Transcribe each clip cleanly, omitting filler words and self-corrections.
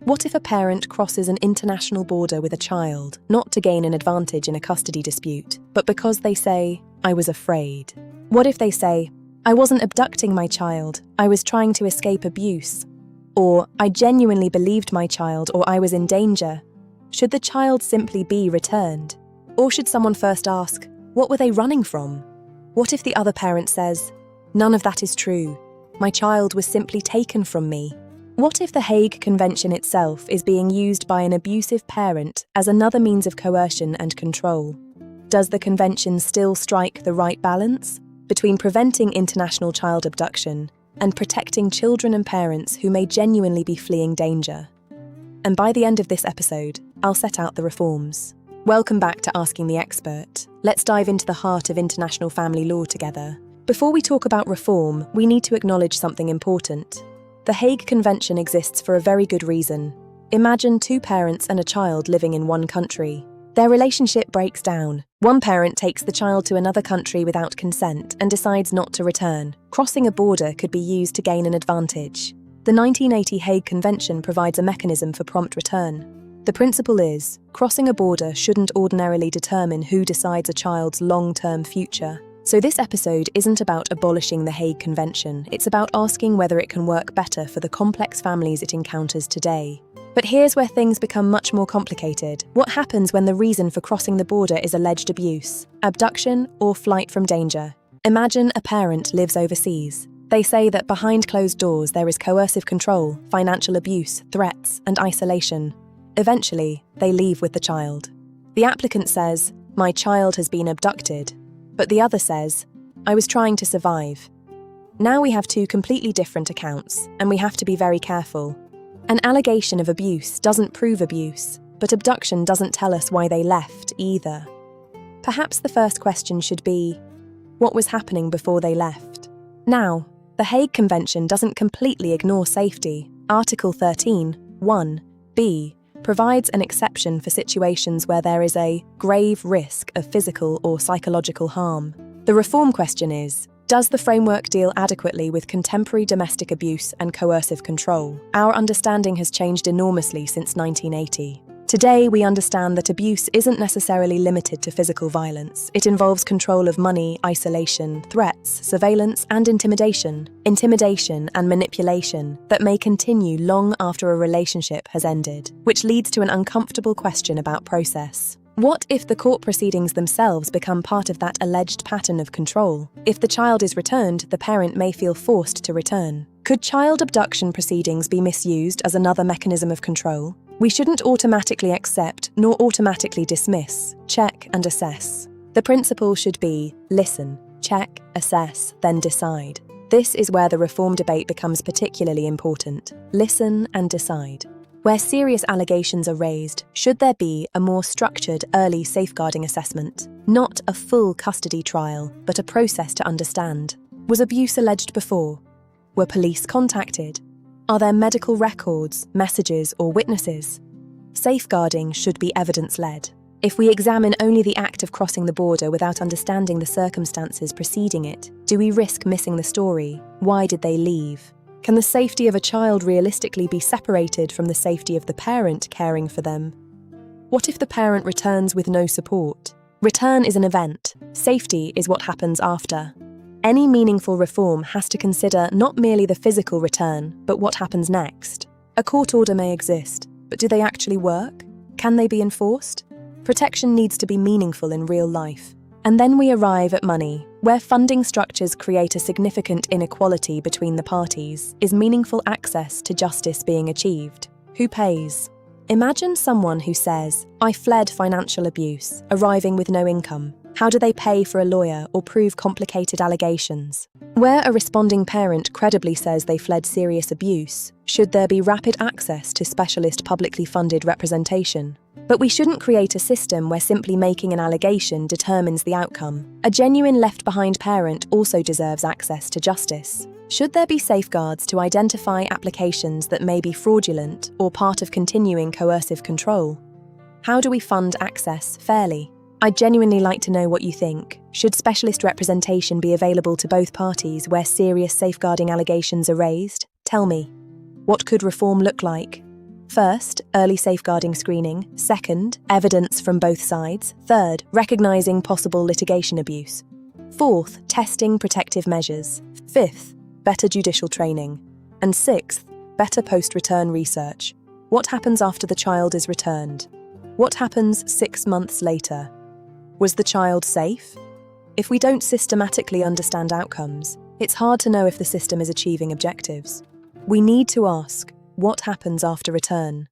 What if a parent crosses an international border with a child, not to gain an advantage in a custody dispute, but because they say, "I was afraid"? What if they say, "I wasn't abducting my child, I was trying to escape abuse"? Or, "I genuinely believed my child," or "I was in danger"? Should the child simply be returned? Or should someone first ask, what were they running from? What if the other parent says, "None of that is true. My child was simply taken from me"? What if the Hague Convention itself is being used by an abusive parent as another means of coercion and control? Does the convention still strike the right balance between preventing international child abduction and protecting children and parents who may genuinely be fleeing danger? And by the end of this episode, I'll set out the reforms. Welcome back to Asking the Expert. Let's dive into the heart of international family law together. Before we talk about reform, we need to acknowledge something important. The Hague Convention exists for a very good reason. Imagine two parents and a child living in one country. Their relationship breaks down. One parent takes the child to another country without consent and decides not to return. Crossing a border could be used to gain an advantage. The 1980 Hague Convention provides a mechanism for prompt return. The principle is, crossing a border shouldn't ordinarily determine who decides a child's long-term future. So this episode isn't about abolishing the Hague Convention, it's about asking whether it can work better for the complex families it encounters today. But here's where things become much more complicated. What happens when the reason for crossing the border is alleged abuse, abduction, or flight from danger? Imagine a parent lives overseas. They say that behind closed doors there is coercive control, financial abuse, threats, and isolation. Eventually, they leave with the child. The applicant says, "My child has been abducted." But the other says, "I was trying to survive." Now we have two completely different accounts, and we have to be very careful. An allegation of abuse doesn't prove abuse, but abduction doesn't tell us why they left either. Perhaps the first question should be, what was happening before they left? Now, the Hague Convention doesn't completely ignore safety. Article 13, 1b, provides an exception for situations where there is a grave risk of physical or psychological harm. The reform question is, does the framework deal adequately with contemporary domestic abuse and coercive control? Our understanding has changed enormously since 1980. Today, we understand that abuse isn't necessarily limited to physical violence. It involves control of money, isolation, threats, surveillance, and intimidation. Intimidation and manipulation that may continue long after a relationship has ended, which leads to an uncomfortable question about process. What if the court proceedings themselves become part of that alleged pattern of control? If the child is returned, the parent may feel forced to return. Could child abduction proceedings be misused as another mechanism of control? We shouldn't automatically accept nor automatically dismiss, check and assess. The principle should be listen, check, assess, then decide. This is where the reform debate becomes particularly important. Listen and decide. Where serious allegations are raised, should there be a more structured early safeguarding assessment? Not a full custody trial, but a process to understand. Was abuse alleged before? Were police contacted? Are there medical records, messages, or witnesses? Safeguarding should be evidence-led. If we examine only the act of crossing the border without understanding the circumstances preceding it, do we risk missing the story? Why did they leave? Can the safety of a child realistically be separated from the safety of the parent caring for them? What if the parent returns with no support? Return is an event. Safety is what happens after. Any meaningful reform has to consider not merely the physical return, but what happens next. A court order may exist, but do they actually work? Can they be enforced? Protection needs to be meaningful in real life. And then we arrive at money. Where funding structures create a significant inequality between the parties, is meaningful access to justice being achieved? Who pays? Imagine someone who says, "I fled financial abuse," arriving with no income. How do they pay for a lawyer or prove complicated allegations? Where a responding parent credibly says they fled serious abuse, should there be rapid access to specialist publicly funded representation? But we shouldn't create a system where simply making an allegation determines the outcome. A genuine left-behind parent also deserves access to justice. Should there be safeguards to identify applications that may be fraudulent or part of continuing coercive control? How do we fund access fairly? I'd genuinely like to know what you think. Should specialist representation be available to both parties where serious safeguarding allegations are raised? Tell me. What could reform look like? First, early safeguarding screening. Second, evidence from both sides. Third, recognizing possible litigation abuse. Fourth, testing protective measures. Fifth, better judicial training. And sixth, better post-return research. What happens after the child is returned? What happens 6 months later? Was the child safe? If we don't systematically understand outcomes, it's hard to know if the system is achieving objectives. We need to ask, what happens after return?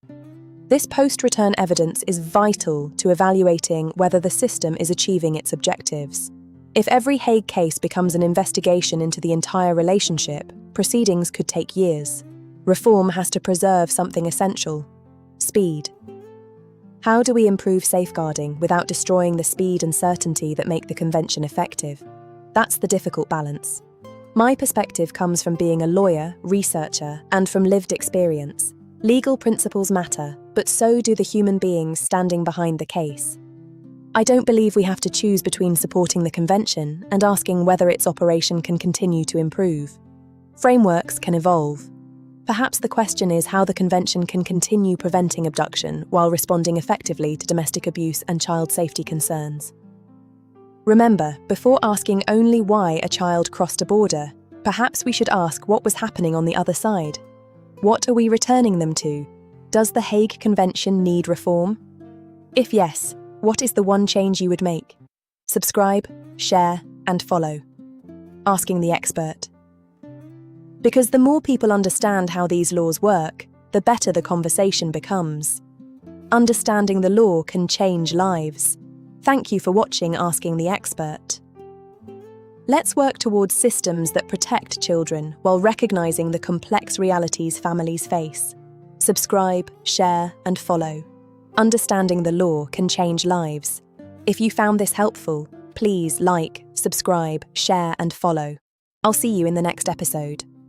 This post-return evidence is vital to evaluating whether the system is achieving its objectives. If every Hague case becomes an investigation into the entire relationship, proceedings could take years. Reform has to preserve something essential: speed. How do we improve safeguarding without destroying the speed and certainty that make the Convention effective? That's the difficult balance. My perspective comes from being a lawyer, researcher, and from lived experience. Legal principles matter, but so do the human beings standing behind the case. I don't believe we have to choose between supporting the Convention and asking whether its operation can continue to improve. Frameworks can evolve. Perhaps the question is how the Convention can continue preventing abduction while responding effectively to domestic abuse and child safety concerns. Remember, before asking only why a child crossed a border, perhaps we should ask what was happening on the other side. What are we returning them to? Does the Hague Convention need reform? If yes, what is the one change you would make? Subscribe, share, and follow. Asking the expert. Because the more people understand how these laws work, the better the conversation becomes. Understanding the law can change lives. Thank you for watching Asking the Expert. Let's work towards systems that protect children while recognizing the complex realities families face. Subscribe, share, and follow. Understanding the law can change lives. If you found this helpful, please like, subscribe, share, and follow. I'll see you in the next episode.